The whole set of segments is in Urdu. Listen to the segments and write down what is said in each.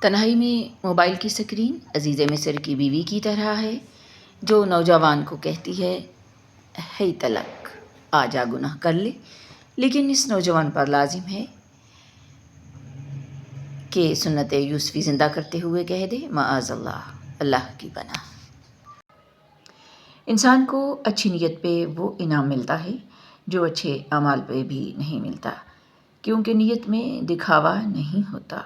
تنہائی میں موبائل کی سکرین عزیز مصر کی بیوی کی طرح ہے جو نوجوان کو کہتی ہے ہے تلک آ جا گناہ کر لے، لیکن اس نوجوان پر لازم ہے کہ سنت یوسفی زندہ کرتے ہوئے کہہ دے معاذ اللہ، اللہ کی پناہ۔ انسان کو اچھی نیت پہ وہ انعام ملتا ہے جو اچھے اعمال پہ بھی نہیں ملتا، کیونکہ نیت میں دکھاوا نہیں ہوتا۔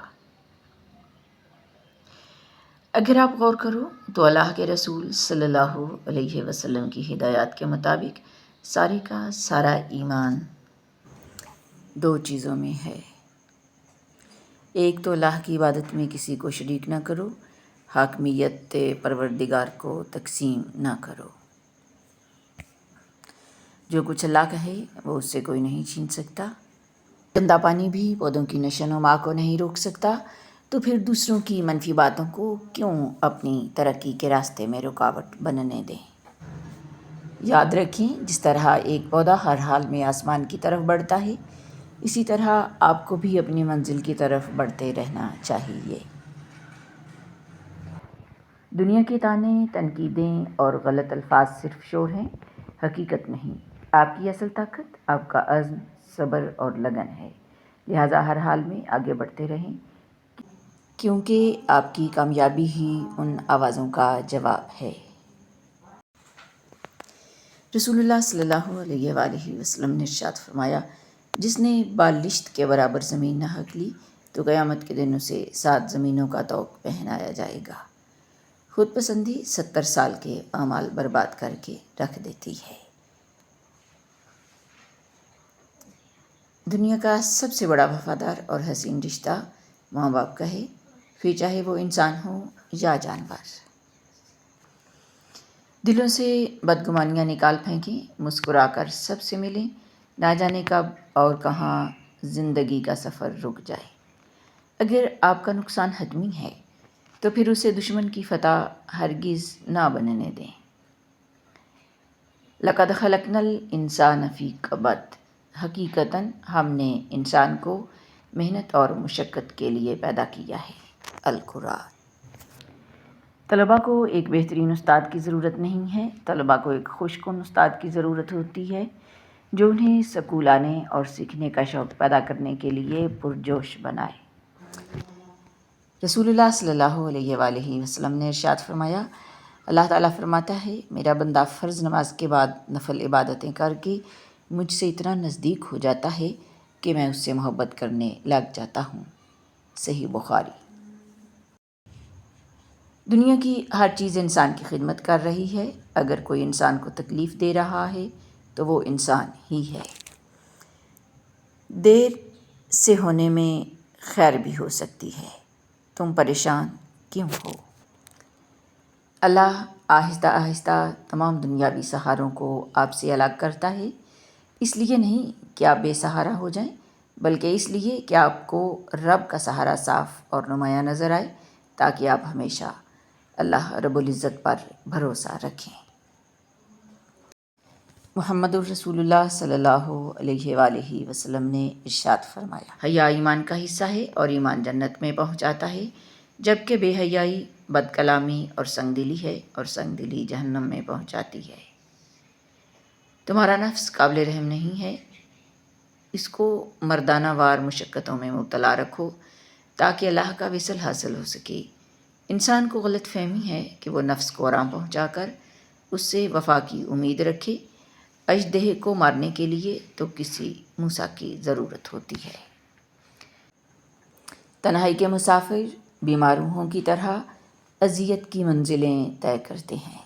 اگر آپ غور کرو تو اللہ کے رسول صلی اللہ علیہ وسلم کی ہدایات کے مطابق سارے کا سارا ایمان دو چیزوں میں ہے۔ ایک تو اللہ کی عبادت میں کسی کو شریک نہ کرو، حاکمیت پروردگار کو تقسیم نہ کرو۔ جو کچھ اللہ کا ہے وہ اس سے کوئی نہیں چھین سکتا۔ گندا پانی بھی پودوں کی نشو و نما کو نہیں روک سکتا، تو پھر دوسروں کی منفی باتوں کو کیوں اپنی ترقی کے راستے میں رکاوٹ بننے دیں۔ یاد رکھیں، جس طرح ایک پودا ہر حال میں آسمان کی طرف بڑھتا ہے، اسی طرح آپ کو بھی اپنی منزل کی طرف بڑھتے رہنا چاہیے۔ دنیا کے طعنے، تنقیدیں اور غلط الفاظ صرف شور ہیں، حقیقت نہیں۔ آپ کی اصل طاقت آپ کا عزم، صبر اور لگن ہے، لہٰذا ہر حال میں آگے بڑھتے رہیں، کیونکہ آپ کی کامیابی ہی ان آوازوں کا جواب ہے۔ رسول اللہ صلی اللہ علیہ وآلہ وسلم نے ارشاد فرمایا، جس نے بالشت کے برابر زمین نہ ہنک لی تو قیامت کے دن اسے 7 زمینوں کا طوق پہنایا جائے گا۔ خود پسندی 70 سال کے اعمال برباد کر کے رکھ دیتی ہے۔ دنیا کا سب سے بڑا وفادار اور حسین رشتہ ماں باپ کا ہے، پھر چاہے وہ انسان ہو یا جانور۔ دلوں سے بدگمانیاں نکال پھینکیں، مسکرا کر سب سے ملیں، نہ جانے کب اور کہاں زندگی کا سفر رک جائے۔ اگر آپ کا نقصان حتمی ہے تو پھر اسے دشمن کی فتح ہرگز نہ بننے دیں۔ لَقَدْ خَلَقْنَا الْإِنسَانَ فِي كَبَدٍ، حقیقتاً ہم نے انسان کو محنت اور مشقت کے لیے پیدا کیا ہے۔ القرآن۔ طلباء کو ایک بہترین استاد کی ضرورت نہیں ہے، طلباء کو ایک خوش کن استاد کی ضرورت ہوتی ہے جو انہیں سکول آنے اور سیکھنے کا شوق پیدا کرنے کے لیے پرجوش بنائے۔ رسول اللہ صلی اللہ علیہ وآلہ وسلم نے ارشاد فرمایا، اللہ تعالیٰ فرماتا ہے، میرا بندہ فرض نماز کے بعد نفل عبادتیں کر کے مجھ سے اتنا نزدیک ہو جاتا ہے کہ میں اس سے محبت کرنے لگ جاتا ہوں۔ صحیح بخاری۔ دنیا کی ہر چیز انسان کی خدمت کر رہی ہے، اگر کوئی انسان کو تکلیف دے رہا ہے تو وہ انسان ہی ہے۔ دیر سے ہونے میں خیر بھی ہو سکتی ہے، تم پریشان کیوں ہو؟ اللہ آہستہ آہستہ تمام دنیاوی سہاروں کو آپ سے الگ کرتا ہے، اس لیے نہیں کہ آپ بے سہارا ہو جائیں، بلکہ اس لیے کہ آپ کو رب کا سہارا صاف اور نمایاں نظر آئے، تاکہ آپ ہمیشہ اللہ رب العزت پر بھروسہ رکھیں۔ محمد الرسول اللہ صلی اللہ علیہ وآلہ وسلم نے ارشاد فرمایا، حیا ایمان کا حصہ ہے اور ایمان جنت میں پہنچاتا ہے، جبکہ بے حیائی بد کلامی اور سنگ دلی ہے اور سنگ دلی جہنم میں پہنچاتی ہے۔ تمہارا نفس قابل رحم نہیں ہے، اس کو مردانہ وار مشقتوں میں مبتلا رکھو تاکہ اللہ کا وصل حاصل ہو سکے۔ انسان کو غلط فہمی ہے کہ وہ نفس کو آرام پہنچا کر اس سے وفا کی امید رکھے۔ اژدہے کو مارنے کے لیے تو کسی موسیٰ کی ضرورت ہوتی ہے۔ تنہائی کے مسافر بیمار روحوں کی طرح اذیت کی منزلیں طے کرتے ہیں۔